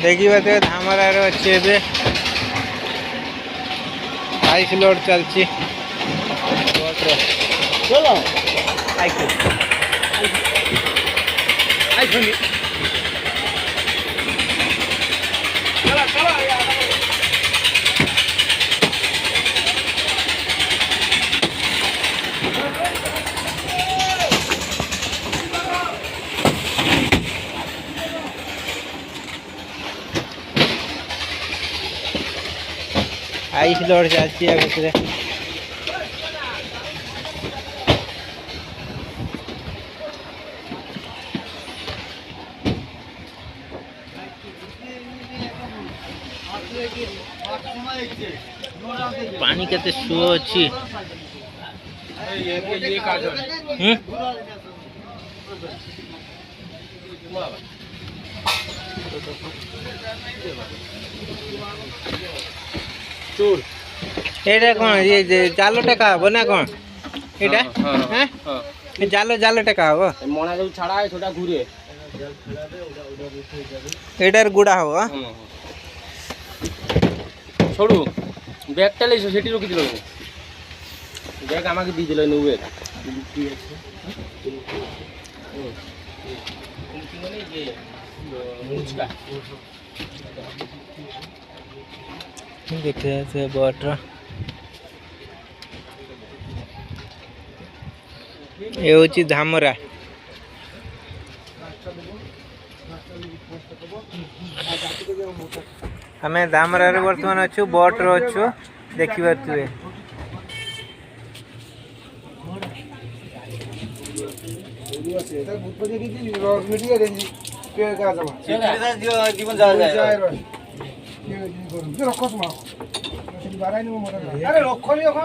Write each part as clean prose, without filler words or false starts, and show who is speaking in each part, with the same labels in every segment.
Speaker 1: देखिए तो धामरार अच्छे ए आइस लोड चलती
Speaker 2: चलो
Speaker 1: आइस लोड चलती भितर पानी केते सुओ अच्छी
Speaker 2: चूर
Speaker 1: एटा कौन ये जाल टेका हम ना कौन एटा हैं जाल जाल टेका हम
Speaker 2: मणा जो छाड़ा है छोटा घूरे
Speaker 1: एटार गुड़ा हम
Speaker 2: छोड़ू बैगटा ले सेठी रखी दिल बैग আমাকে দিয়ে দিল নুবে
Speaker 1: देखिए से बटर ये होची धामरा हमें धामरा रे वर्तमान अच्छु बोट रो अच्छु देखि बतुए
Speaker 2: जीवन जा जाए अरे रखो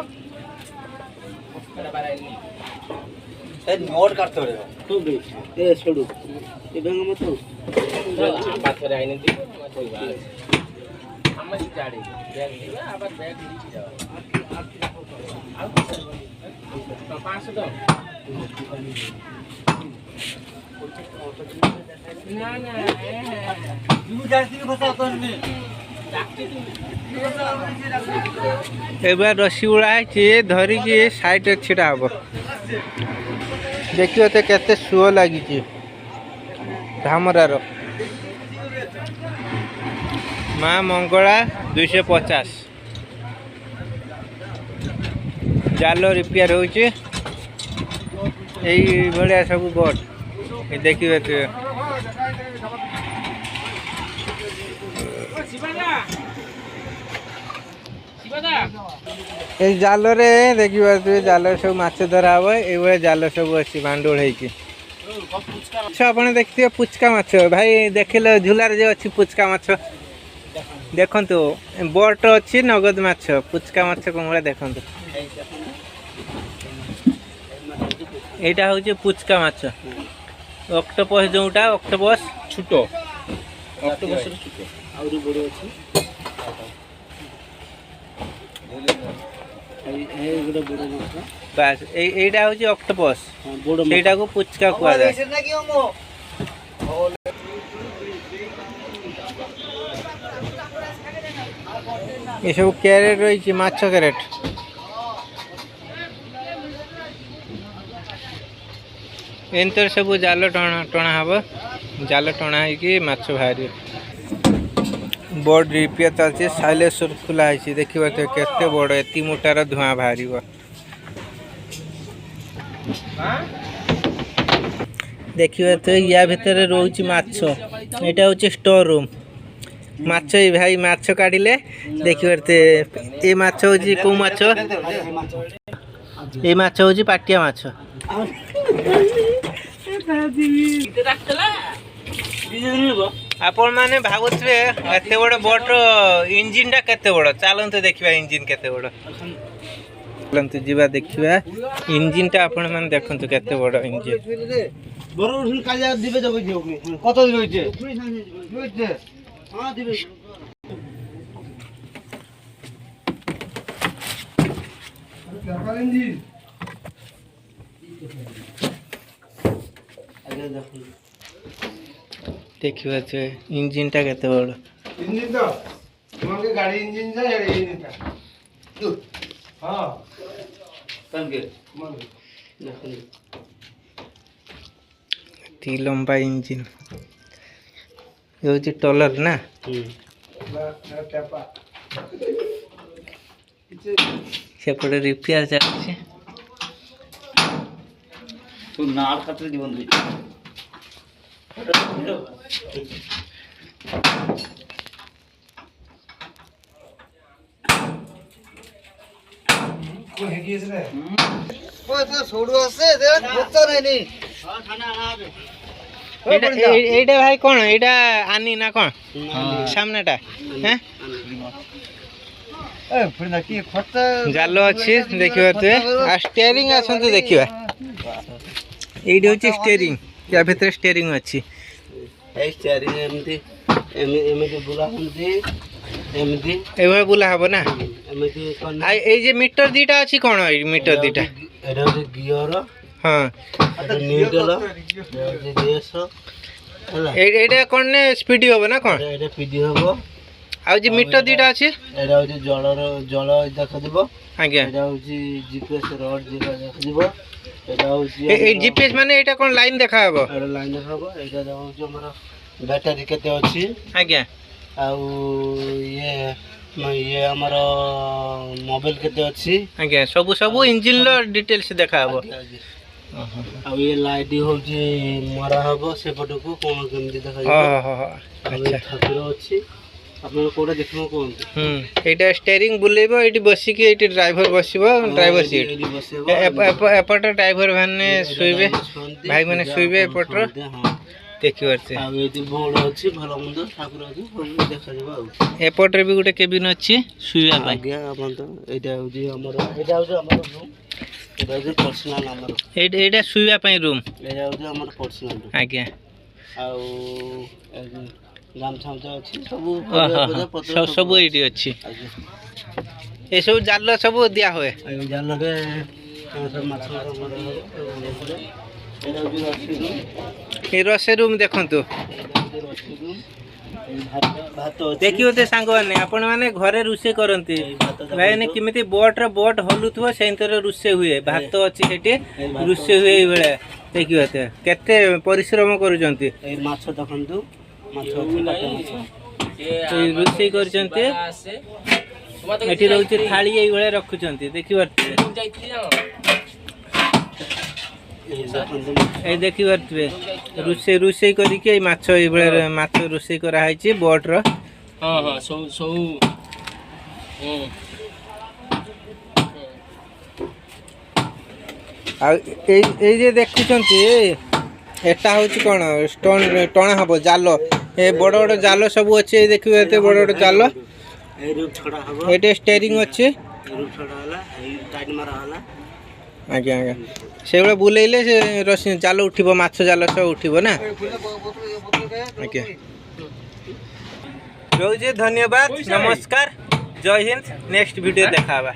Speaker 2: नोट करते हो तो ए छोड़ू ये गंग मत हो पाथरे आइने दी हम ही चाड़ी बैग दिया अब बैग नीचे जाओ 500 दो ना ना तू जाती के फसा कोन में
Speaker 1: एबार रसी उड़ा है धरिकी साइड छिड़ा हम देखिए तो केते सुओ लगी धामरार माँ मंगला 250 जाल रिपेयर होची भाया सब बोट देखिए तो जाल रे देखिए जाल सब माछ धरा हम ये जाल सब अच्छी बांडोल अच्छा आप देखते पुचका माछ भाई देखिल झूलार जो अच्छी पुचका माछ देखु बोट अच्छी नगद माछ पुचका माछ कौन भाई देखु यहाँ हूँ पुचका माछ ऑक्टोपस जोटा ऑक्टोपस
Speaker 2: छोट ऑक्टोपस छोट आउरी बड़ अछि
Speaker 1: बस यहाँ हूँ ऑक्टोपस सेटा को पुचका कह जाए ये सब कैरेट रही माछ कैरेट एंतर सब जाल टणा हम जाल टणा है माछ बाहर बोर्ड रिपेयर चलती साइलेंसर खुला है देखिए तो केते बड़ एति मोटार धुआं बाहर देखिए तो या भितर रोची माछ यहाँ हूँ स्टोर रूम माछ भाई माछ काढ़िले देखिए ये माछ हूँ कौ माछ ये माछ हूँ पाटिया माछ आपण मैंने भावुए एत बड़ बोट इंजिन टा केते बड़ चलते देखा इंजिन केते बड़ चलते जीवा देखा इंजिन टा आपण मैंने देखु केते बड़ इंजिन ଦେଖିପାରୁଥିବେ ଇଞ୍ଜିନଟା କେତେ ବଡ଼।
Speaker 3: इंजिन तो मगे गाड़ी इंजिन जा ये नहीं था हां
Speaker 2: तंगे
Speaker 3: मगे
Speaker 2: देखो
Speaker 1: ଏଠି ଲମ୍ବା ଇଞ୍ଜିନ ହେଉଛି ଟଲର ନା।
Speaker 3: ना टपा
Speaker 1: ସେପଟେ ରିପେୟାର ଚାଲିଛି।
Speaker 2: तू नाड़ खाते जीवन दे
Speaker 3: को है कि इसने
Speaker 1: এইটা ভাই কোন এইটা আনি না কোন সামনেটা হ্যাঁ জাল ଅଛି ଦେଖିପାରୁଥିବେ। ଆଉ ଷ୍ଟେରିଂ ଆସନ୍ତୁ ଦେଖିବା। ଏଇଠି ହେଉଛି ଷ୍ଟେରିଂ, ୟା ଭିତରେ ଷ୍ଟେରିଂ ଅଛି।
Speaker 2: ए स्टीयरिंग एमती एमती बुला हमती एमती
Speaker 1: এইভাবে ବୁଲା ହବ ନା।
Speaker 2: एमती कोन
Speaker 1: ଆଉ ଏଇ ଯେ ମିଟର ଦିଟା ଅଛି କଣ ଏଇ ମିଟର ଦିଟା?
Speaker 2: एटा जे गियर
Speaker 1: ହଁ
Speaker 2: एटा न्यूट्रल जे गेस हला
Speaker 1: এইটা কোন নে ସ୍ପିଡି ହବ ନା କଣ?
Speaker 2: एटा पीडी हबो
Speaker 1: ଆଉ ଯେ ମିଟର ଦିଟା ଅଛି
Speaker 2: एटा होची जल देखा दिबो
Speaker 1: ଆଜ୍ଞା।
Speaker 2: एटा होची जीपीएस रड देखा दिबो एटा होची
Speaker 1: এই জিপিএস ମାନେ ଏଇଟା କଣ ଲାଇନ ଦେଖା ହବ?
Speaker 2: एटा लाइन देखा हबो एटा होची हमर बैटरी केते अछि
Speaker 1: ଆଜ୍ଞା
Speaker 2: आउ ये हमर मोबाइल केते अछि
Speaker 1: ଆଜ୍ଞା ସବୁ ସବୁ ଇଞ୍ଜିନ ର ଡିଟେଲ୍ସ ଦେଖା ହବ।
Speaker 2: ଆଉ ये लाइट होची मरा हबो से पटको कोन केमति देखा
Speaker 1: ହଁ
Speaker 2: जाय
Speaker 1: ହଁ ହଁ
Speaker 2: अच्छा ठाकुर अछि आपण कोडा देखनो कोनते
Speaker 1: এইটা ଷ୍ଟେରିଂ ବୁଲେଇବ, ଏଇଠି ବସିକି ଏଇଠି ଡ୍ରାଇଭର ବସିବ, ଡ୍ରାଇଭର ସିଟ୍
Speaker 2: एडी बसेबो
Speaker 1: ଏପଟ ଡ୍ରାଇଭର ମାନେ ଶୋଇବେ, ଭାଇ ମାନେ ଶୋଇବେ ଏପଟର ଦେଖିପାରୁଥିବେ।
Speaker 2: ଆଉ ଏଠି ବୋର୍ଡ ଅଛି ଭଲ ମନ୍ଦ ଠାକୁର ଅଛି ସବୁ ଦେଖାଯିବ ଆଉ
Speaker 1: ଏପଟରେ ବି ଗୋଟେ କେବିନ ଅଛି ଶୋଇବା ପାଇଁ।
Speaker 2: ଆଜ୍ଞା ଆପଣ ତ ଏଇଟା ହଉଛି ଆମର ରୁମ୍ ଏଇଟା ହଉଛି ପର୍ସନାଲ ଆମର
Speaker 1: ଏଇଟା ଶୋଇବା ପାଇଁ ରୁମ୍।
Speaker 2: ଏଇଟା ହଉଛି ଆମର ପର୍ସନାଲ ରୁମ୍
Speaker 1: ଆଜ୍ଞା
Speaker 2: ଆଉ ଗାମଛା ଅଛି ସବୁ
Speaker 1: ସବୁ ଏଇଠି ଅଛି।
Speaker 2: ଆଜ୍ଞା
Speaker 1: ଏସବୁ ଜାଲ ସବୁ ଦିଆ ହୁଏ।
Speaker 2: ଆଉ ଜାଲରେ ସବୁ ମାଛ ମରା ହବ ଏଇଟା ହଉଛି ରସି ରୁମ୍
Speaker 1: ଏ ରୋଷେଇ ରୁମ୍ ଦେଖନ୍ତୁ।
Speaker 2: ଭାତ
Speaker 1: ଦେଖିବେ ସାଙ୍ଗମାନେ, ଆପଣ ମାନେ ଘରେ ରୋଷେଇ କରନ୍ତି ଭାଇମାନେ କେମିତି ବୋଟ୍ ହଲୁଥିବ ସେଇଥିରେ ରୋଷେଇ ହୁଏ। ଭାତ ଅଛି ସେଠି ରୋଷେଇ ହୁଏ ଏଇଭଳିଆ ଦେଖିବେ କେତେ ପରିଶ୍ରମ କରୁଛନ୍ତି।
Speaker 2: ଏଇ ମାଛ ଦେଖନ୍ତୁ ମାଛ
Speaker 1: ରୋଷେଇ କରିଛନ୍ତି। ଏଠି ରହୁଛି ଥାଳି ଏଇଭଳିଆ ରଖୁଛନ୍ତି ଦେଖିପାରୁଥିବେ। এই ଦେଖିପାରୁଥିବେ ରୋଷେଇ କରିକି ଏଇ ମାଛ ଏଇଭଳିଆ ମାଛ ରୋଷେଇ କରାହେଇଛି ବୋଟ୍ର।
Speaker 2: ହଁ ହଁ ସବୁ ସବୁ
Speaker 1: ଆଉ ଏଇ ଯେ ଦେଖୁଛନ୍ତି ଏଟା ହେଉଛି କ'ଣ ଷ୍ଟୋନ୍ ଟଣା ହବ ଜାଲ। ଏ ବଡ଼ ବଡ଼ ଜାଲ ସବୁ ଅଛି, ଏଇ ଦେଖିବେ ଏତେ ବଡ଼ ବଡ଼ ଜାଲ। ଏଇଠି ଷ୍ଟେରିଂ ଅଛି। ଆଜ୍ଞା ଆଜ୍ଞା ସେଇଭଳିଆ ବୁଲେଇଲେ ସେ ରସି ଜାଲ ଉଠିବ, ମାଛ ଜାଲ ସବୁ ଉଠିବ ନା। ଆଜ୍ଞା ରହୁଛି, ଧନ୍ୟବାଦ, ନମସ୍କାର, ଜୟ ହିନ୍ଦ। ନେକ୍ସଟ ଭିଡ଼ିଓ ଦେଖା ହେବା।